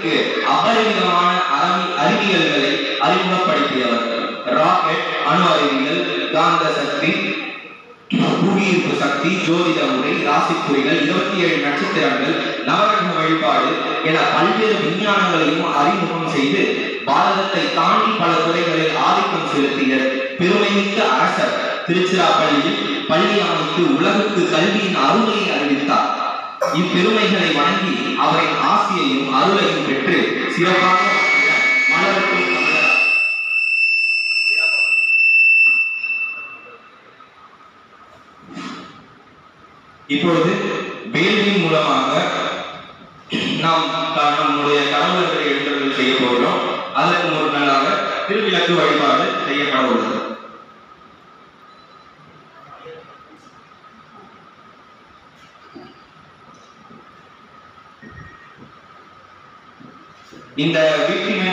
உலகிற்கு அபரிமிதமான அறிவியல்களை அறிமுகப்படுத்தியவர். ராக்கெட், அணு அறிவியல், காந்த சக்தி, புவியீர்ப்பு சக்தி, ஜோதிட முறை, ராசிக்குறிகள், 27 நட்சத்திரங்கள், நவகிரக வழிபாடு என பல்வேறு விஞ்ஞானங்களையும் அறிமுகம் செய்து பாரதத்தை தாண்டி பல துறைகளில் ஆதிக்கம் செலுத்திய பெருமைமிக்க அரசர். திருச்சிராப்பள்ளியில் பள்ளி அமைத்து உலகுக்கு கல்வியின் அருமையை அறிவித்தார். இப்பெருமைகளை வணங்கி அவரின் ஆசியையும் அருளையும் பெற்று சிறப்பாக மலருக்கும் இப்பொழுது வேள்வியின் மூலமாக நாம் நம்முடைய கடவுள்களை எழுந்தருள் செய்ய போகிறோம். அதற்கு ஒரு நாளாக திருவிளக்கு வழிபாடு செய்யப்பட உள்ளது. இந்த வீட்டின்